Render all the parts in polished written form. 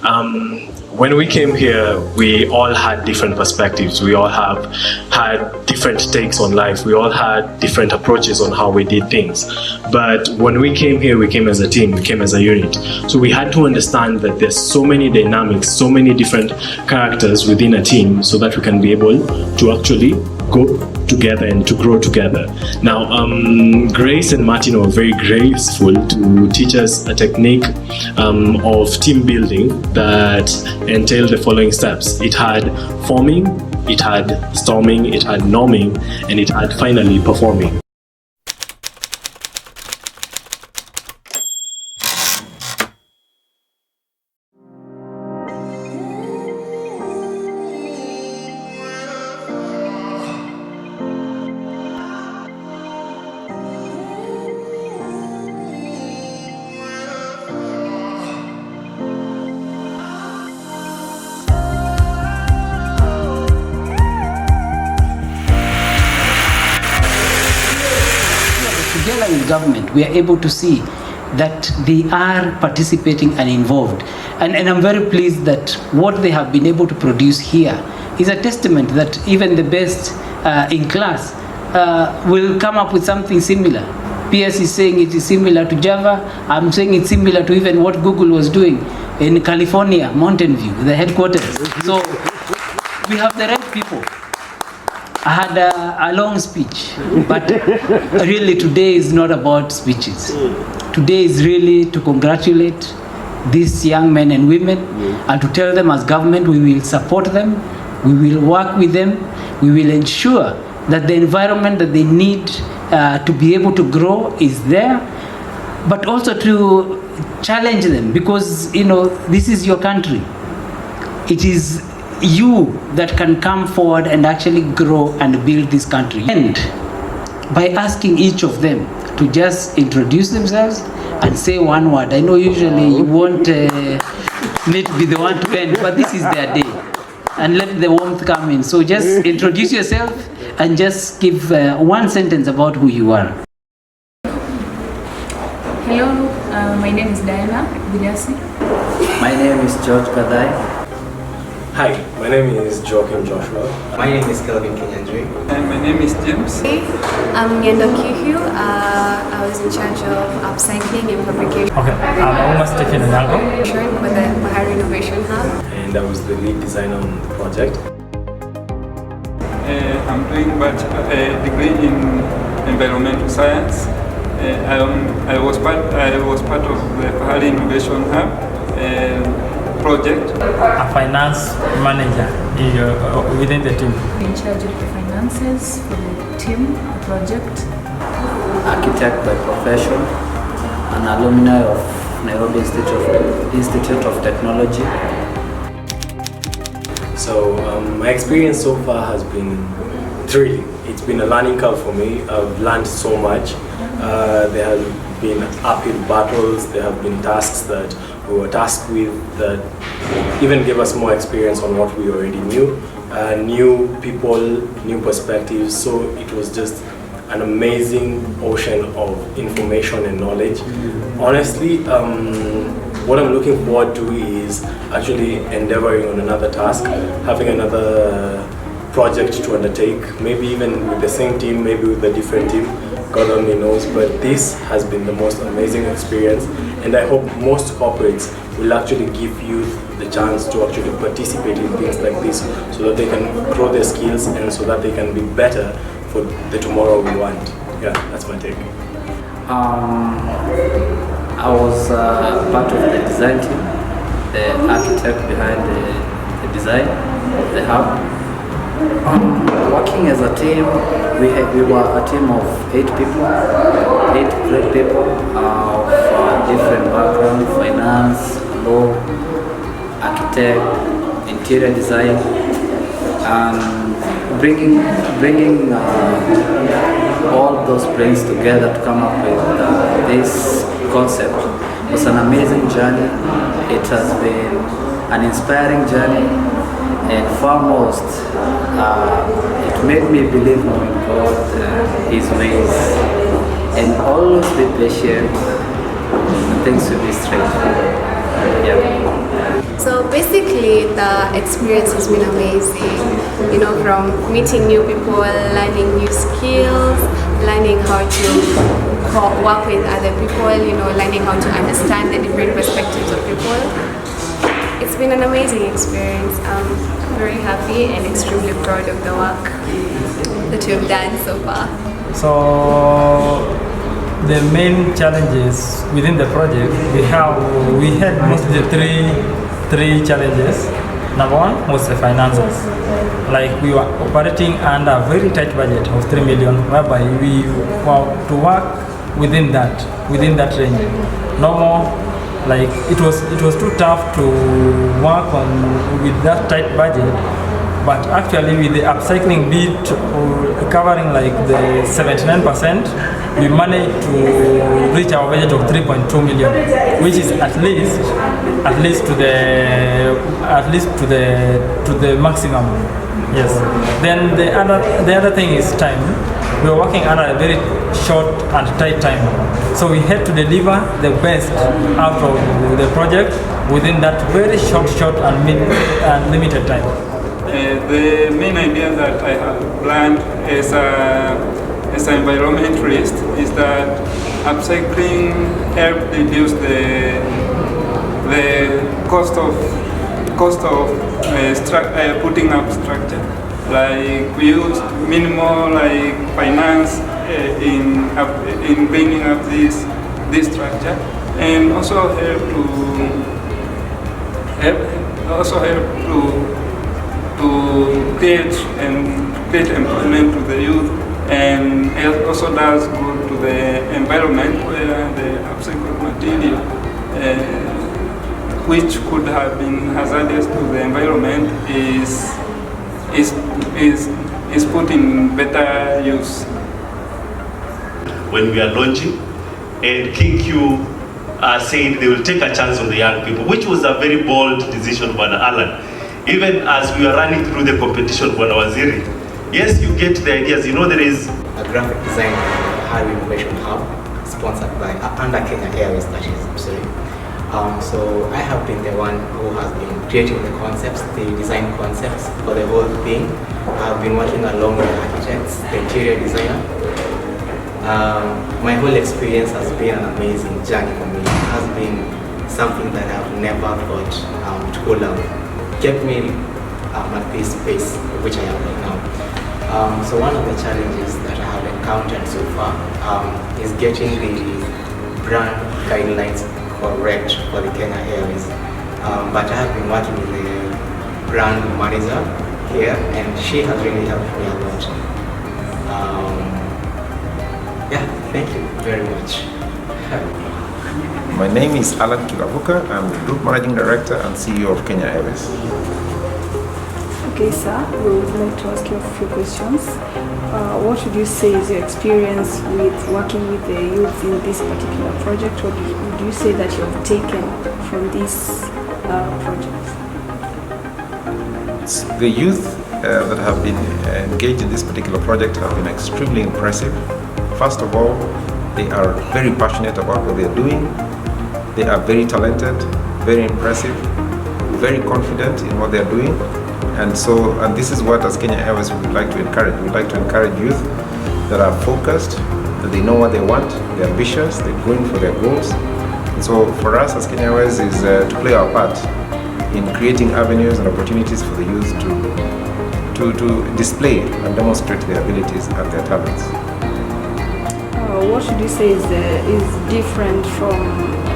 When we came here, we all had different perspectives. We all have had different takes on life. We all had different approaches on how we did things. But when we came here, we came as a team, we came as a unit. So we had to understand that there's so many dynamics, so many different characters within a team so that we can be able to actually go together and to grow together. Now, Grace and Martin were very graceful to teach us a technique of team building that entailed the following steps. It had forming, it had storming, it had norming, and it had finally performing. Together with government, we are able to see that they are participating and involved. And I'm very pleased that what they have been able to produce here is a testament that even the best in class will come up with something similar. PS is saying it is similar to Java. I'm saying it's similar to even what Google was doing in California, Mountain View, the headquarters. So we have the right people. I had a long speech, but really today is not about speeches. Today is really to congratulate these young men and women and to tell them as government we will support them, we will work with them, we will ensure that the environment that they need to be able to grow is there, but also to challenge them because, you know, this is your country. It is you that can come forward and actually grow and build this country. And by asking each of them to just introduce themselves and say one word. I know usually you want me to be the one to end, but this is their day. And let the warmth come in. So just introduce yourself and just give one sentence about who you are. Hello, my name is Diana Bunyasi. My name is George Kadai. Hi, my name is Joachim Joshua. My name is Kelvin Kenyanjui. And my name is James. Hey, I'm Yendo Kihu. I was in charge of upcycling and fabrication. Okay, I'm almost taking a angle. For the Fahari Innovation Hub. And I was the lead designer on the project. I'm doing a degree in environmental science. I was part of the Fahari Innovation Hub project. A finance manager within the team. In charge of the finances for the team, the project. Architect by profession, an alumni of Nairobi Institute of Technology. So my experience so far has been thrilling. It's been a learning curve for me. I've learned so much. There have been uphill battles, there have been tasks that we were tasked with that even gave us more experience on what we already knew, new people, new perspectives. So it was just an amazing ocean of information and knowledge. Honestly, what I'm looking forward to is actually endeavoring on another task, having another project to undertake, maybe even with the same team, maybe with a different team, God only knows, but this has been the most amazing experience, and I hope most corporates will actually give youth the chance to actually participate in things like this so that they can grow their skills and so that they can be better for the tomorrow we want. Yeah, that's my take. I was part of the design team, the architect behind the design of the hub. Working as a team, we were a team of 8 people, 8 great people of different backgrounds: finance, law, architect, interior design, and bringing all those brains together to come up with this concept. It was an amazing journey. It has been an inspiring journey, and foremost, it made me believe in God, His ways, and always be patient, and things will be straight. Yeah. So Basically, the experience has been amazing. You know, from meeting new people, learning new skills, learning how to work with other people, you know, learning how to understand the different perspectives of people. It's been an amazing experience. I'm very happy and extremely proud of the work that we've done so far. So the main challenges within the project, we had mostly three challenges. Number one was the finances. Like we were operating under a very tight budget of 3 million, whereby we were to work within that range. No more, like it was too tough to work on with that tight budget. But actually, with the upcycling bit covering like the 79%, we managed to reach our budget of 3.2 million, which is at least to the maximum. Yes. Then the other thing is time. We were working under a very short and tight time, so we had to deliver the best out of the project within that very short and limited time. The main idea that I have planned as an environmentalist is that upcycling helps reduce the cost of putting up structure. Like we use minimal finance in bringing up this structure, and also help to create employment to the youth, and it also does good to the environment, where the upcycled material, which could have been hazardous to the environment, is put in better use. When we are launching, and KQ said they will take a chance on the young people, which was a very bold decision by Alan. Even as we are running through the competition, Bwana Waziri, yes, you get the ideas. You know, there is a graphic design Fahari Innovation Hub sponsored by under Kenya Airways, that is, I'm sorry. So I have been the one who has been creating the concepts, the design concepts for the whole thing. I've been working along with architects, the interior designer. My whole experience has been an amazing journey for me. It has been something that I've never thought to go down. Kept me at this space which I am right now. So one of the challenges that I have encountered so far is getting the brand guidelines correct for the Kenya Airways. But I have been working with the brand manager here, and she has really helped me a lot. Yeah, thank you very much. My name is Alan Kilavuka. I'm the Group Managing Director and CEO of Kenya Airways. Okay, sir, we would like to ask you a few questions. What would you say is your experience with working with the youth in this particular project? What would you say that you have taken from this project? The youth that have been engaged in this particular project have been extremely impressive. First of all, they are very passionate about what they're doing. They are very talented, very impressive, very confident in what they're doing. And this is what, as Kenya Airways, we would like to encourage. We would like to encourage youth that are focused, that they know what they want, they're ambitious, they're going for their goals. And so for us as Kenya Airways is to play our part in creating avenues and opportunities for the youth to display and demonstrate their abilities and their talents. What should you say is different from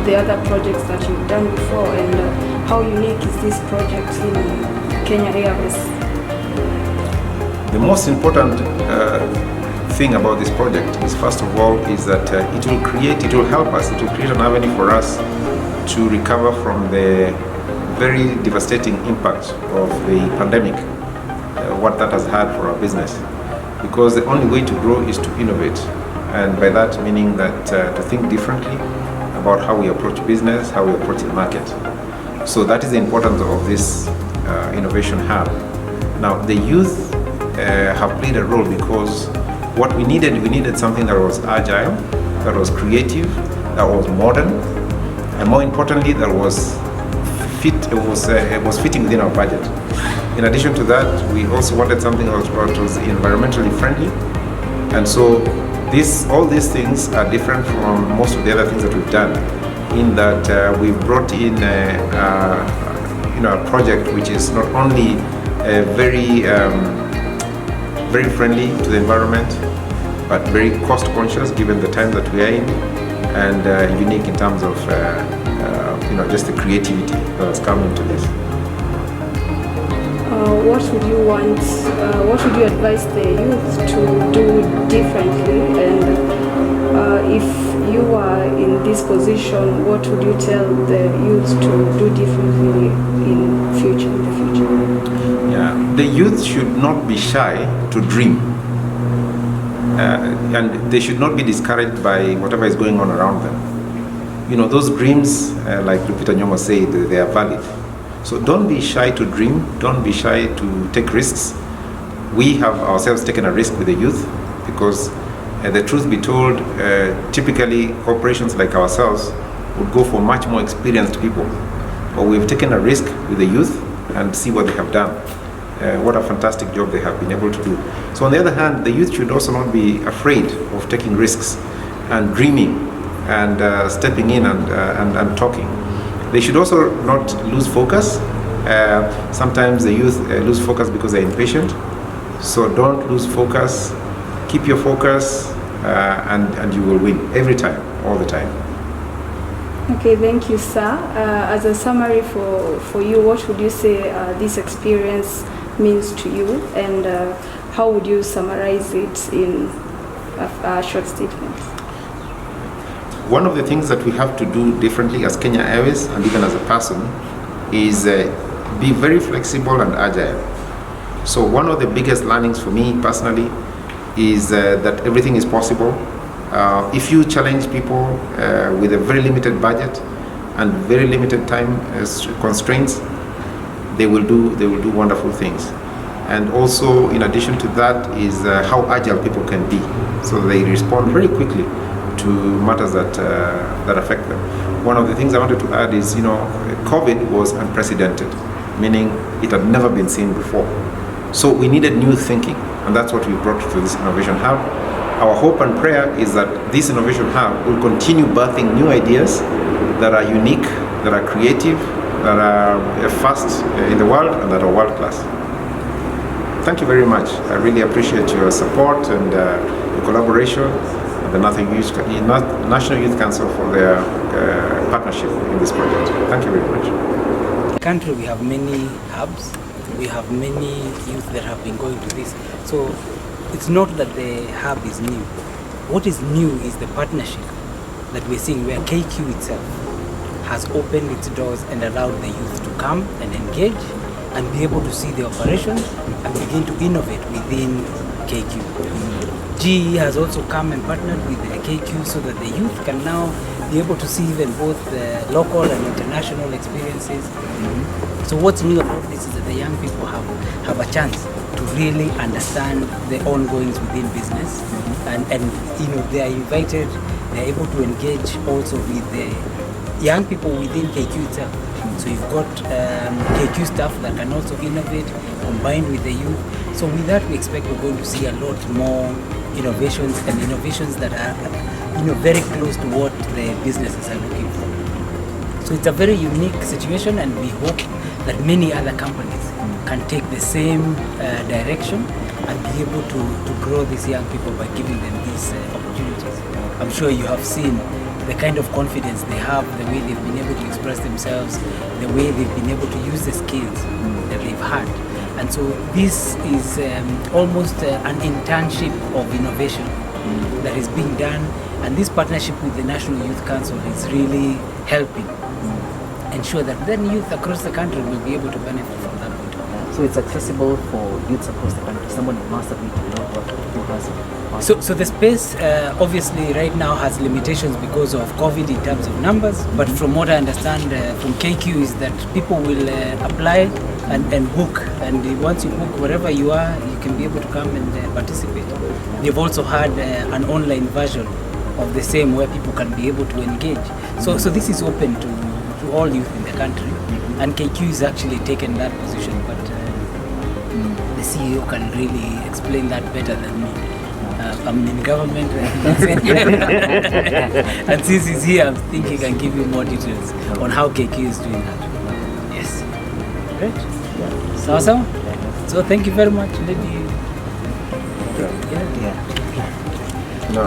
the other projects that you've done before, and how unique is this project in Kenya Airways? The most important thing about this project is, first of all, is that it will create an avenue for us to recover from the very devastating impact of the pandemic, what that has had for our business. Because the only way to grow is to innovate. And by that meaning that to think differently about how we approach business, how we approach the market. So that is the importance of this innovation hub. Now the youth have played a role, because what we needed something that was agile, that was creative, that was modern, and more importantly, that was was fitting within our budget. In addition to that, we also wanted something that was environmentally friendly, and so all these things are different from most of the other things that we've done, in that we've brought in a project which is not only very friendly to the environment, but very cost conscious given the time that we are in, and unique in terms of just the creativity that has come into this. What would you want? What would you advise the youth to do differently? And if you are in this position, what would you tell the youth to do differently in the future? Yeah, the youth should not be shy to dream, and they should not be discouraged by whatever is going on around them. Those dreams, like Lupita Nyong'o said, they are valid. So don't be shy to dream, don't be shy to take risks. We have ourselves taken a risk with the youth because the truth be told, typically corporations like ourselves would go for much more experienced people. But we've taken a risk with the youth and see what they have done. What a fantastic job they have been able to do. So on the other hand, the youth should also not be afraid of taking risks and dreaming and stepping in and talking. They should also not lose focus. Sometimes the youth lose focus because they're impatient. So don't lose focus. Keep your focus, and you will win every time, all the time. Okay, thank you, sir. As a summary for you, what would you say this experience means to you, and how would you summarize it in a short statement? One of the things that we have to do differently as Kenya Airways, and even as a person, is be very flexible and agile. So one of the biggest learnings for me personally is that everything is possible. If you challenge people with a very limited budget and very limited time constraints, they will do wonderful things. And also, in addition to that, is how agile people can be, so they respond very quickly to matters that affect them. One of the things I wanted to add is, COVID was unprecedented, meaning it had never been seen before. So we needed new thinking, and that's what we brought to this Innovation Hub. Our hope and prayer is that this Innovation Hub will continue birthing new ideas that are unique, that are creative, that are first in the world, and that are world class. Thank you very much. I really appreciate your support and your collaboration, and the National Youth Council for their partnership in this project. Thank you very much. In the country, we have many hubs. We have many youth that have been going to this. So it's not that the hub is new. What is new is the partnership that we're seeing, where KQ itself has opened its doors and allowed the youth to come and engage and be able to see the operations and begin to innovate within KQ. GE has also come and partnered with the KQ so that the youth can now be able to see even both the local and international experiences. So what's new about this is that the young people have a chance to really understand the ongoings within business, and they are invited, they are able to engage also with the young people within KQ itself. So you've got KQ staff that can also innovate combined with the youth. So with that, we expect we're going to see a lot more innovations, and innovations that are very close to what the businesses are looking for. So it's a very unique situation, and we hope that many other companies can take the same direction and be able to grow these young people by giving them these opportunities. I'm sure you have seen the kind of confidence they have, the way they've been able to express themselves, the way they've been able to use the skills that they've had. And so this is almost an internship of innovation that is being done, and this partnership with the National Youth Council is really helping ensure that then youth across the country will be able to benefit from that point. So it's accessible for youths across the country. Someone in Masterbeat who has. So the space obviously right now has limitations because of COVID in terms of numbers, but from what I understand from KQ is that people will apply and book, and once you book wherever you are, you can be able to come and participate. They've also had an online version of the same where people can be able to engage. So this is open to all youth in the country, and KQ has actually taken that position, but the CEO can really explain that better than me. I'm in government and since he's here, I'm thinking I can give you more details on how KQ is doing that. Yes. Great. So thank you very much. Maybe. No,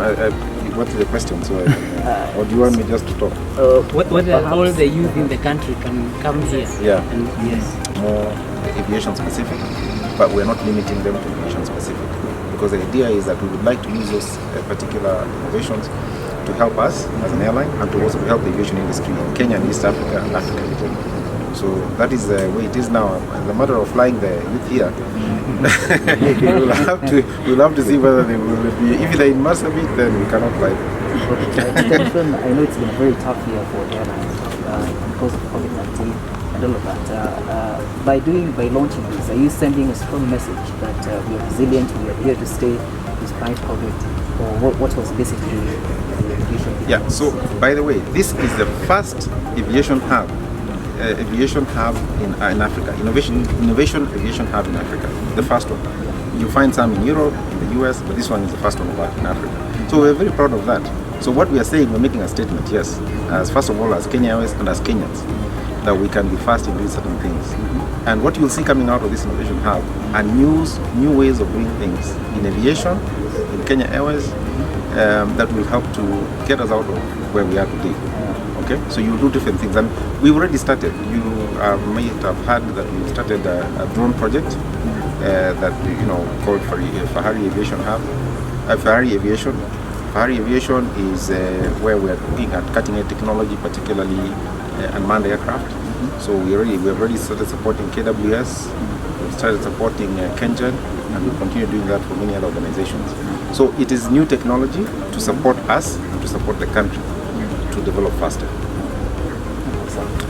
what is the question? So, or do you want me just to talk? Whether all the youth in the country can come here. Yeah. And yes. More aviation specific, but we're not limiting them to aviation specific. Because the idea is that we would like to use those particular innovations to help us as an airline and to also help the aviation industry in Kenya and East Africa and Africa in general. So that is the way it is now. The matter of flying the youth here, we'll have to see whether they will be. If they're in Marsabit, then we cannot fly them. I know it's been a very tough year for airlines because of COVID-19 and all of that. By launching this, are you sending a strong message that we are resilient, we are here to stay despite COVID? Or what was basically the vision? Yeah. So by the way, this is the first aviation hub in Africa, innovation aviation hub in Africa, the first one. You find some in Europe, in the US, but this one is the first one in Africa. So we're very proud of that. So what we are saying, we're making a statement, yes, as first of all as Kenya Airways and as Kenyans, that we can be fast in doing certain things. And what you'll see coming out of this innovation hub are new ways of doing things in aviation, in Kenya Airways, that will help to get us out of where we are today. Okay, so you do different things, and we've already started. You might have heard that we started a drone project that called Fahari Aviation Hub. Fahari Aviation. Fahari Aviation is where we are looking at cutting-edge technology, particularly unmanned aircraft. So we have already started supporting KWS. We've started supporting Kengen, and we'll continue doing that for many other organizations. So it is new technology to support us and to support the country to develop faster.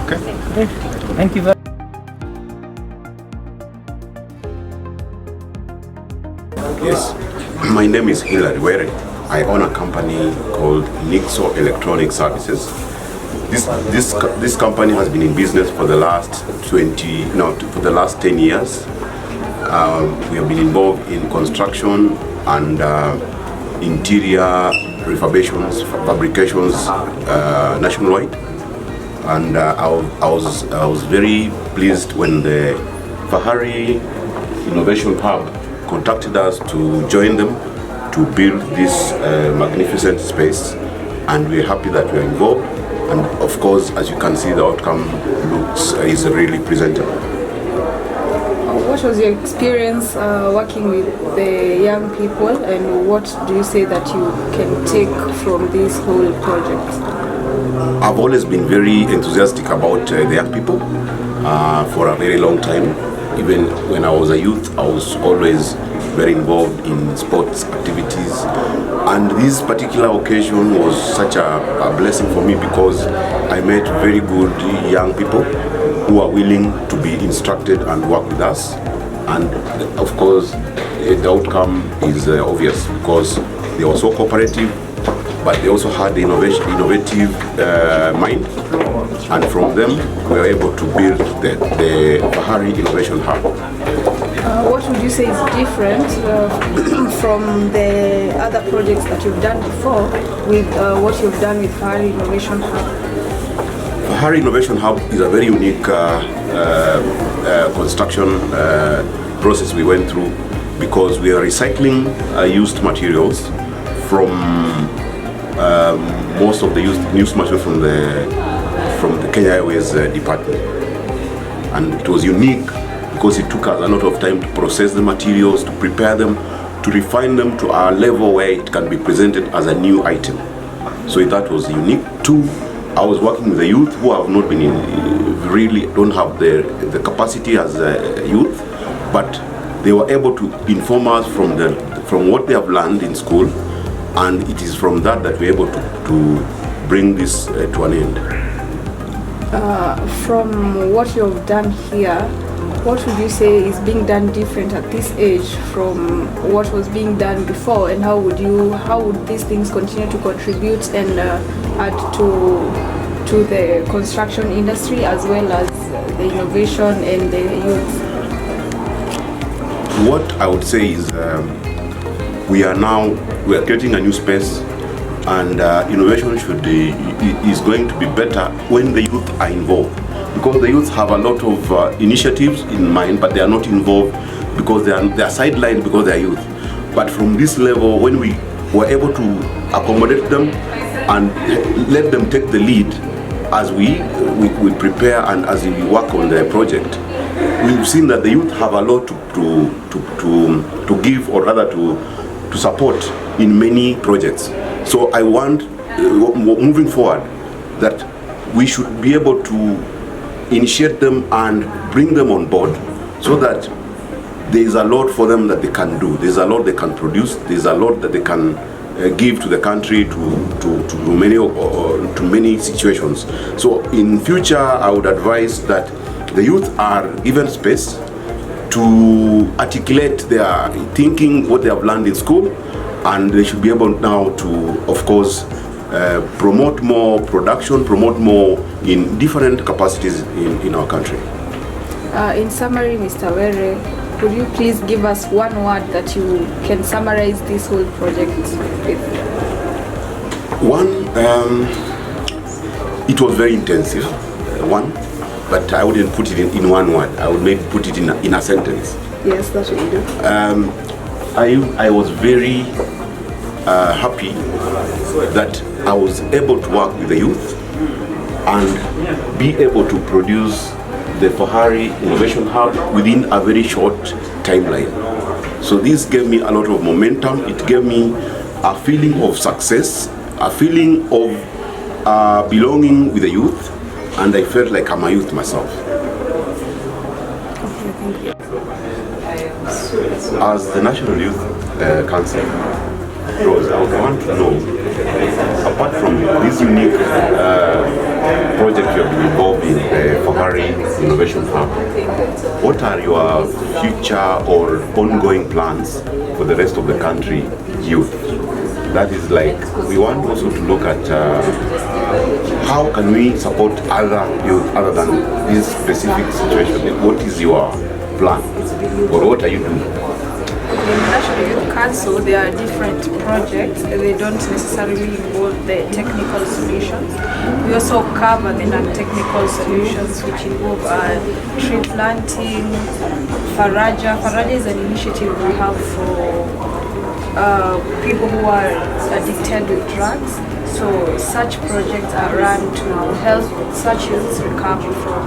Okay. Thank you very much. Yes, my name is Hilary Were. I own a company called Nixo Electronic Services. This company has been in business for the last 10 years. We have been involved in construction and interior refurbishes, fabrications nationwide. And I was very pleased when the Fahari Innovation Hub contacted us to join them to build this magnificent space, and we're happy that we're involved. And of course, as you can see, the outcome is really presentable. What was your experience working with the young people, and what do you say that you can take from this whole project? I've always been very enthusiastic about the young people for a very long time. Even when I was a youth, I was always very involved in sports activities. And this particular occasion was such a blessing for me because I met very good young people who are willing to be instructed and work with us. And of course, the outcome is obvious because they were so cooperative, but they also had the innovative mind, and from them we were able to build the Fahari Innovation Hub. What would you say is different from the other projects that you've done before with what you've done with Fahari Innovation Hub? Fahari Innovation Hub is a very unique construction process we went through because we are recycling used materials from most of the used material from the Kenya Airways department, and it was unique because it took us a lot of time to process the materials, to prepare them, to refine them to a level where it can be presented as a new item. So that was unique. Two, I was working with the youth who have not been really don't have the capacity as a youth, but they were able to inform us from what they have learned in school. And it is from that we're able to bring this to an end. From what you've done here, what would you say is being done different at this age from what was being done before, and how would these things continue to contribute and add to to the construction industry as well as the innovation and the youth? What I would say is we are creating a new space, and innovation is going to be better when the youth are involved, because the youth have a lot of initiatives in mind, but they are not involved because they are sidelined because they are youth. But from this level, when we were able to accommodate them and let them take the lead as we prepare and as we work on the project, we've seen that the youth have a lot to give, or rather to support in many projects. So I want, moving forward, that we should be able to initiate them and bring them on board, so that there is a lot for them that they can do. There's a lot they can produce. There's a lot that they can give to the country, to many situations. So in future, I would advise that the youth are given space to articulate their thinking, what they have learned in school, and they should be able now to, of course, promote more production, promote more in different capacities in our country. In summary, Mr. Were, could you please give us one word that you can summarize this whole project with? One, it was very intensive, but I wouldn't put it in one word. I would maybe put it in a sentence. Yes, that's what you do. I was very happy that I was able to work with the youth and be able to produce the Fahari Innovation Hub within a very short timeline. So this gave me a lot of momentum. It gave me a feeling of success, a feeling of belonging with the youth, and I felt like I'm a youth myself. As the National Youth Council, Rose, I would want to know, apart from this unique project you have been involved in, the Fahari Innovation Hub, what are your future or ongoing plans for the rest of the country youth? That is, like, we want also to look at how can we support other youth other than this specific situation. What is your plan, or what are you doing? In the National Youth Council, there are different projects. They don't necessarily involve the technical solutions. We also cover the non-technical solutions, which involve tree planting, Faraja. Faraja is an initiative we have for people who are addicted with drugs. So such projects are run to help such youths recover from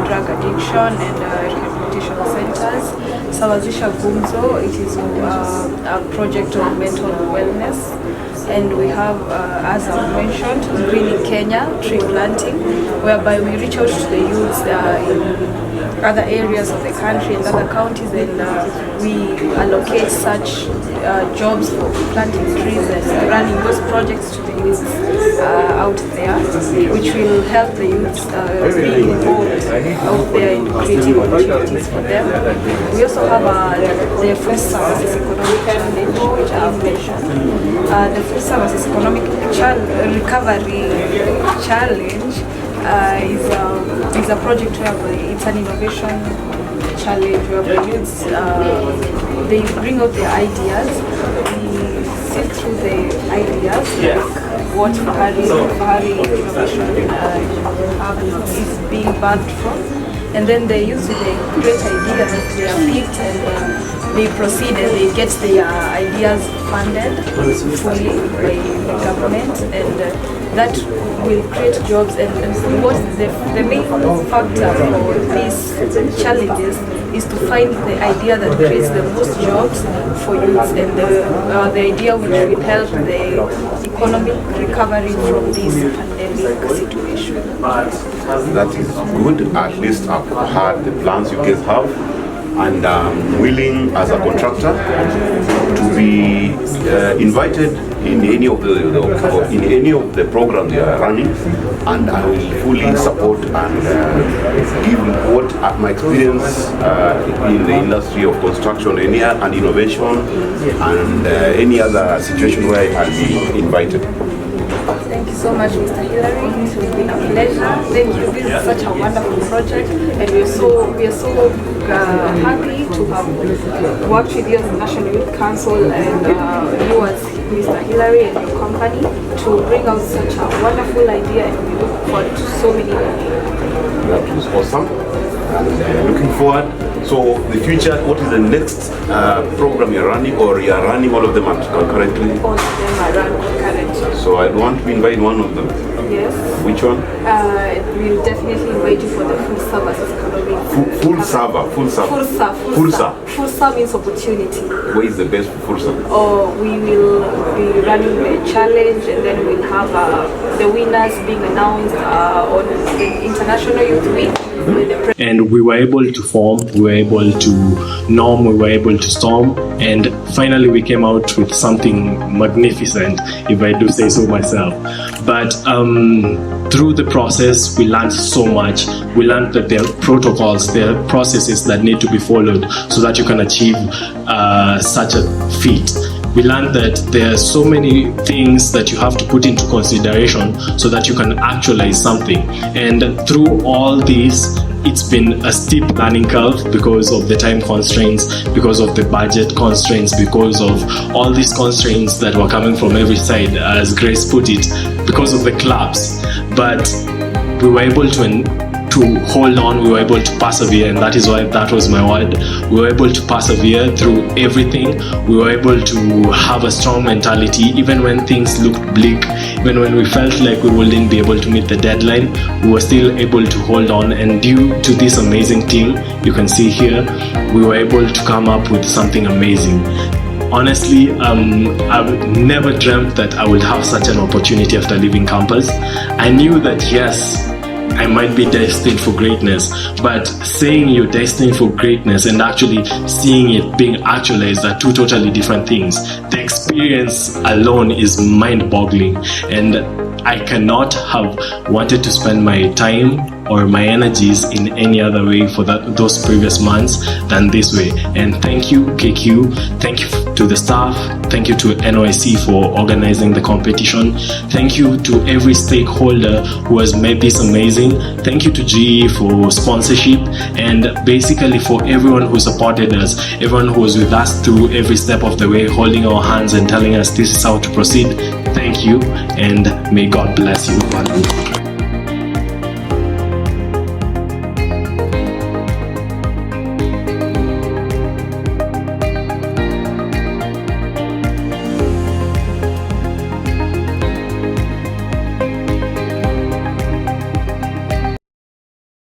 drug addiction and rehabilitation centers. Sawazisha Gumzo, it is a project of mental wellness. And we have, as I mentioned, Green in Kenya, tree planting, whereby we reach out to the youths in other areas of the country and other counties, and we allocate such jobs for planting trees and running those projects to the youths out there, which will help the youths be involved out there in creating opportunities for them. We also have the food services economic challenge, which I have mentioned. The food services economic recovery challenge is a project where it's an innovation challenge where the youths they bring out their ideas, we sift through the ideas, like what Fahari Innovation Hub is being birthed from, and then they use the great idea that they are picked, and they proceed and they get their ideas funded fully by the government, and that will create jobs. And what the main factor for these challenges is to find the idea that creates the most jobs for youths, and the idea which will help the economic recovery from this pandemic situation. That is good. At least I've heard the plans you guys have, and I'm willing as a contractor to be invited in any of the programs you are running, and I will fully support and give what my experience in the industry of construction and innovation and any other situation where I'll be invited. Thank you so much, Mr. Hillary. It has been a pleasure. Thank you. This is such a wonderful project, and we are so happy to have worked with you as the National Youth Council and you as Mr. Hillary and your company to bring out such a wonderful idea, and we look forward to so many more. That was awesome. And looking forward. So the future, what is the next program you're running, or you're running all of them concurrently? All of them are run concurrently. So I want to invite one of them. Yes. Which one? We'll definitely invite you for the full services coming. Full server. Full means opportunity. Where is the best full server? We will be running a challenge, and then we'll have the winners being announced on the International Youth Week. And we were able to form, we were able to norm, we were able to storm, and finally we came out with something magnificent, if I do say so myself. But through the process, we learned so much. We learned that there are protocols, there are processes that need to be followed so that you can achieve such a feat. We learned that there are so many things that you have to put into consideration so that you can actualize something. And through all this, it's been a steep learning curve because of the time constraints, because of the budget constraints, because of all these constraints that were coming from every side, as Grace put it, because of the clubs. But we were able to hold on, we were able to persevere, and that is why that was my word. We were able to persevere through everything. We were able to have a strong mentality even when things looked bleak, even when we felt like we wouldn't be able to meet the deadline. We were still able to hold on, and due to this amazing team you can see here, we were able to come up with something amazing. Honestly, I've never dreamt that I would have such an opportunity after leaving campus. I knew that yes, I might be destined for greatness, but saying you're destined for greatness and actually seeing it being actualized are two totally different things. The experience alone is mind-boggling, and I cannot have wanted to spend my time or my energies in any other way for those previous months than this way. And thank you, KQ, thank you to the staff, thank you to NYC for organizing the competition, thank you to every stakeholder who has made this amazing, thank you to GE for sponsorship, and basically for everyone who supported us, everyone who was with us through every step of the way, holding our hands and telling us this is how to proceed. Thank you, and may God bless you.